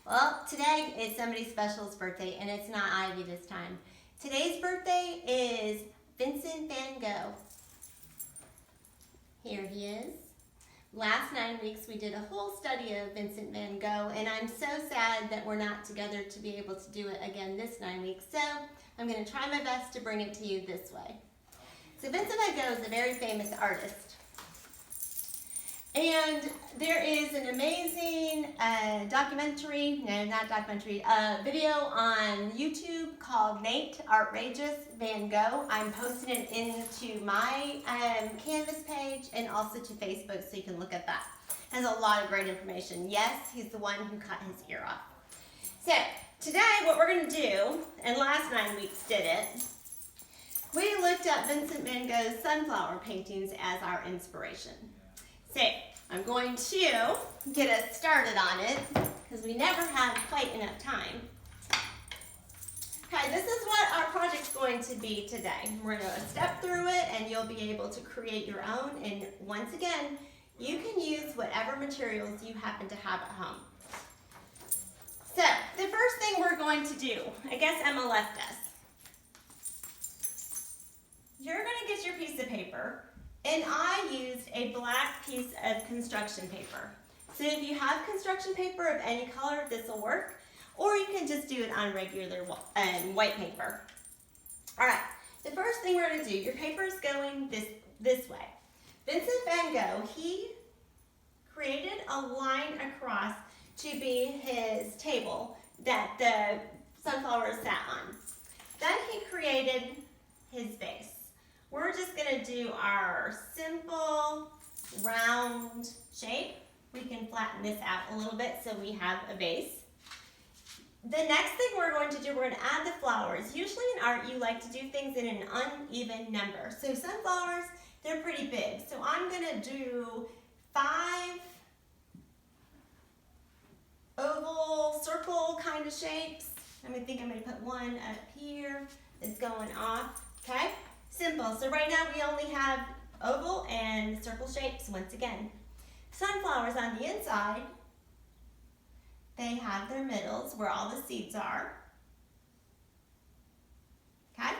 Well, today is somebody special's birthday, and it's not Ivy this time. Today's birthday is Vincent Van Gogh. Here he is. Last 9 weeks we did a whole study of Vincent Van Gogh, and I'm so sad that we're not together to be able to do it again this 9 weeks. So I'm going to try my best to bring it to you this way. So Vincent Van Gogh is a very famous artist. And there is an amazing video on YouTube called Nate Outrageous Van Gogh. I'm posting it into my Canvas page and also to Facebook, so you can look at that. It has a lot of great information. Yes, he's the one who cut his ear off. So today what we're going to do, and last 9 weeks did it, we looked at Vincent Van Gogh's sunflower paintings as our inspiration. So I'm going to get us started on it because we never have quite enough time. Okay, this is what our project's going to be today. We're going to step through it and you'll be able to create your own. And once again, you can use whatever materials you happen to have at home. So the first thing we're going to do, I guess Emma left us. You're going to get your piece of paper. And I used a black piece of construction paper. So if you have construction paper of any color, this will work. Or you can just do it on regular white paper. All right, the first thing we're going to do, your paper is going this way. Vincent Van Gogh, he created a line across to be his table that the sunflowers sat on. Then he created his vase. We're just going to do our simple round shape. We can flatten this out a little bit so we have a vase. The next thing we're going to do, we're going to add the flowers. Usually in art, you like to do things in an uneven number. So sunflowers, they're pretty big. So I'm going to do 5 oval, circle kind of shapes. I'm going to put one up here that's going off, okay? Simple. So right now we only have oval and circle shapes once again. Sunflowers on the inside, they have their middles where all the seeds are. Okay?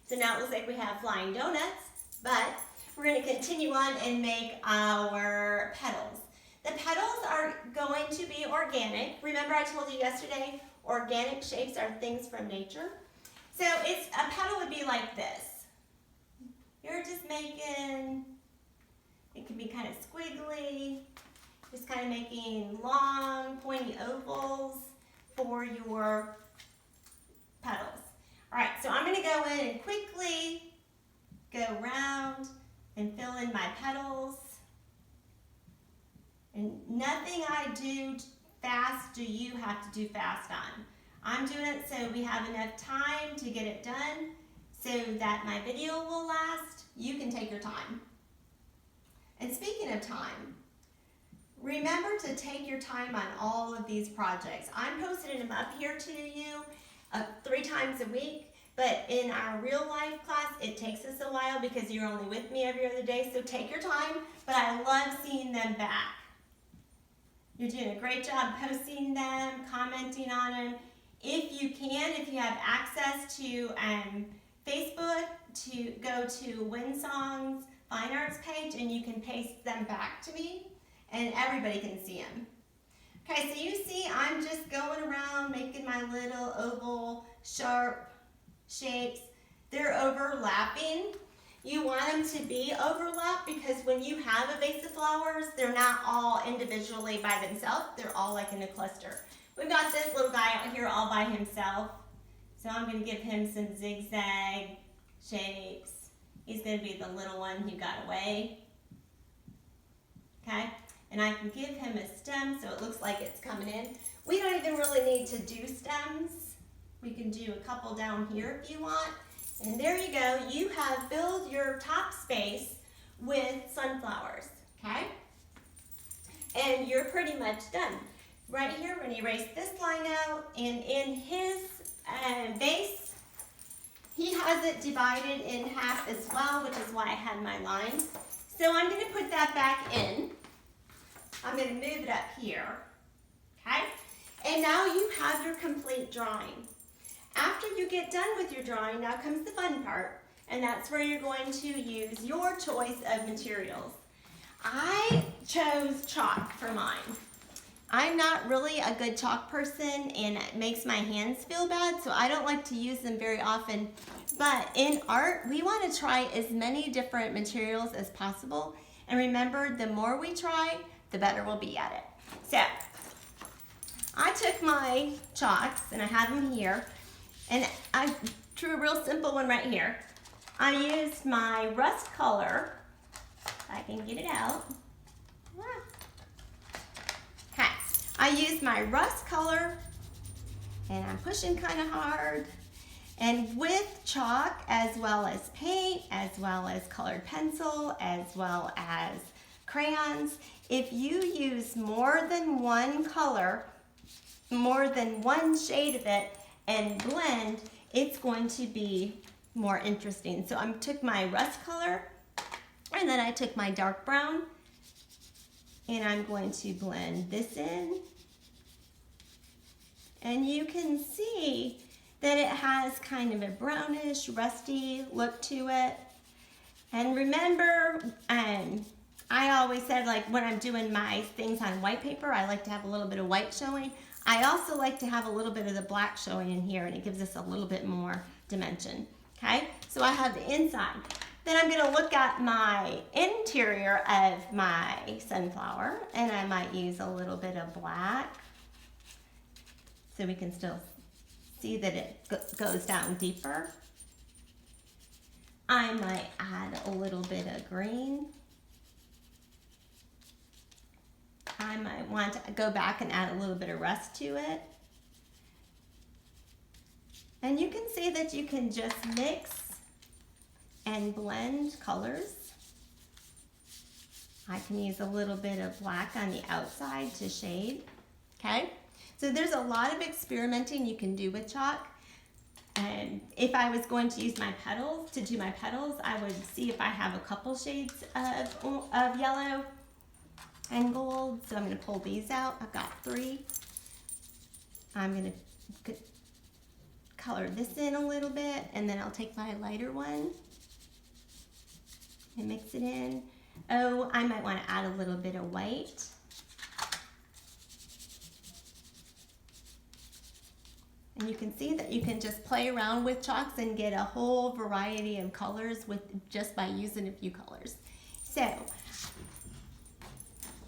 So now it looks like we have flying donuts, but we're going to continue on and make our petals. The petals are going to be organic. Remember I told you yesterday, organic shapes are things from nature. So a petal would be like this. You're just making, it can be kind of squiggly, just kind of making long, pointy ovals for your petals. All right, so I'm going to go in and quickly go around and fill in my petals. And nothing I do fast do you have to do fast on. I'm doing it so we have enough time to get it done, so that my video will last. You can take your time. And speaking of time, remember to take your time on all of these projects. I'm posting them up here to you 3 times a week, but in our real life class, it takes us a while because you're only with me every other day, so take your time, but I love seeing them back. You're doing a great job posting them, commenting on them. If you can, if you have access to Facebook, to go to Winsong's Fine Arts page and you can paste them back to me and everybody can see them. Okay, so you see I'm just going around making my little oval sharp shapes. They're overlapping. You want them to be overlapped because when you have a vase of flowers, they're not all individually by themselves. They're all like in a cluster. We've got this little guy out here all by himself. So I'm going to give him some zigzag shapes. He's going to be the little one who got away. Okay? And I can give him a stem so it looks like it's coming in. We don't even really need to do stems. We can do a couple down here if you want. And there you go. You have filled your top space with sunflowers. Okay? And you're pretty much done. Right here, we're going to erase this line out, and in his vase, he has it divided in half as well, which is why I had my line. So I'm going to put that back in. I'm going to move it up here, okay? And now you have your complete drawing. After you get done with your drawing, now comes the fun part, and that's where you're going to use your choice of materials. I chose chalk for mine. I'm not really a good chalk person, and it makes my hands feel bad, so I don't like to use them very often. But in art, we want to try as many different materials as possible. And remember, the more we try, the better we'll be at it. So, I took my chalks, and I have them here. And I drew a real simple one right here. I used my rust color, if I can get it out. Okay, I used my rust color, and I'm pushing kind of hard. And with chalk, as well as paint, as well as colored pencil, as well as crayons, if you use more than one color, more than one shade of it, and blend, it's going to be more interesting. So I took my rust color, and then I took my dark brown, and I'm going to blend this in. And you can see that it has kind of a brownish, rusty look to it. And remember, I always said, like, when I'm doing my things on white paper, I like to have a little bit of white showing. I also like to have a little bit of the black showing in here, and it gives us a little bit more dimension, okay? So I have the inside. Then I'm gonna look at my interior of my sunflower, and I might use a little bit of black so we can still see that it goes down deeper. I might add a little bit of green. I might want to go back and add a little bit of rust to it. And you can see that you can just mix and blend colors. I can use a little bit of black on the outside to shade, okay? So there's a lot of experimenting you can do with chalk. And if I was going to use my petals, to do my petals, I would see if I have a couple shades of yellow and gold. So I'm going to pull these out. I've got 3. I'm going to color this in a little bit, and then I'll take my lighter one and mix it in. Oh, I might want to add a little bit of white. And you can see that you can just play around with chalks and get a whole variety of colors with just by using a few colors. So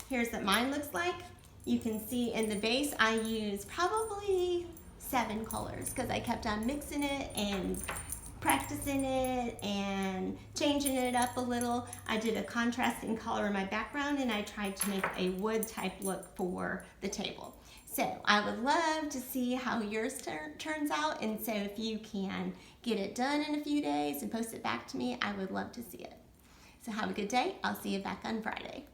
here's what mine looks like. You can see in the base I used probably 7 colors because I kept on mixing it and practicing it and changing it up a little. I did a contrasting color in my background, and I tried to make a wood type look for the table. So I would love to see how yours turns out, and so if you can get it done in a few days and post it back to me, I would love to see it. So have a good day. I'll see you back on Friday.